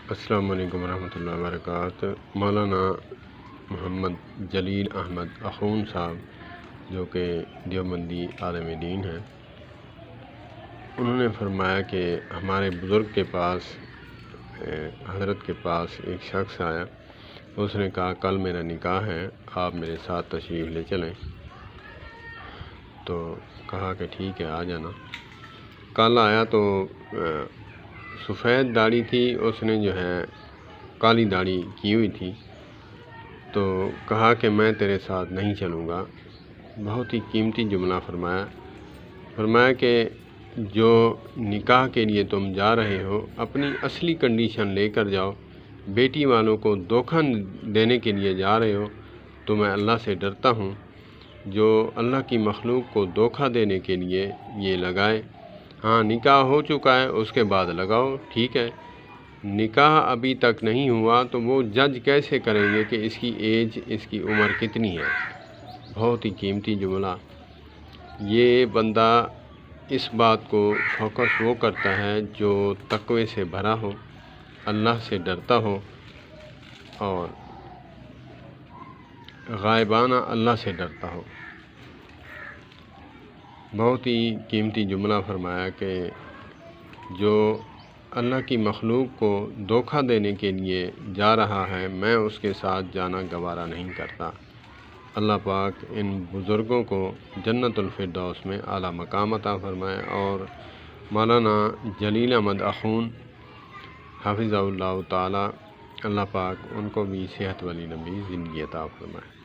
السلام علیکم ورحمۃ اللہ وبرکاتہ۔ مولانا محمد جلیل احمد اخون صاحب جو کہ دیوبندی عالم دین ہیں، انہوں نے فرمایا کہ ہمارے بزرگ کے پاس حضرت کے پاس ایک شخص آیا، اس نے کہا کل میرا نکاح ہے، آپ میرے ساتھ تشریف لے چلیں۔ تو کہا کہ ٹھیک ہے، آ جانا۔ کل آیا تو سفید داڑھی تھی، اس نے جو ہے کالی داڑھی کی ہوئی تھی، تو کہا کہ میں تیرے ساتھ نہیں چلوں گا۔ بہت ہی قیمتی جملہ فرمایا کہ جو نکاح کے لیے تم جا رہے ہو اپنی اصلی کنڈیشن لے کر جاؤ، بیٹی والوں کو دھوکہ دینے کے لیے جا رہے ہو تو میں اللہ سے ڈرتا ہوں جو اللہ کی مخلوق کو دھوکہ دینے کے لیے یہ لگائے۔ ہاں، نکاح ہو چکا ہے، اس کے بعد لگاؤ، ٹھیک ہے۔ نکاح ابھی تک نہیں ہوا تو وہ جج کیسے کریں گے کہ اس کی ایج، اس کی عمر کتنی ہے؟ بہت ہی قیمتی جملہ۔ یہ بندہ اس بات کو فوکس وہ کرتا ہے جو تقوی سے بھرا ہو، اللہ سے ڈرتا ہو اور غائبانہ اللہ سے ڈرتا ہو۔ بہت ہی قیمتی جملہ فرمایا کہ جو اللہ کی مخلوق کو دھوکہ دینے کے لیے جا رہا ہے، میں اس کے ساتھ جانا گوارا نہیں کرتا۔ اللہ پاک ان بزرگوں کو جنت الفردوس میں اعلیٰ مقام عطا فرمائے، اور مولانا جلیل احمد اخون حافظہ اللہ تعالی، اللہ پاک ان کو بھی صحت والی لمبی زندگی عطا فرمائے۔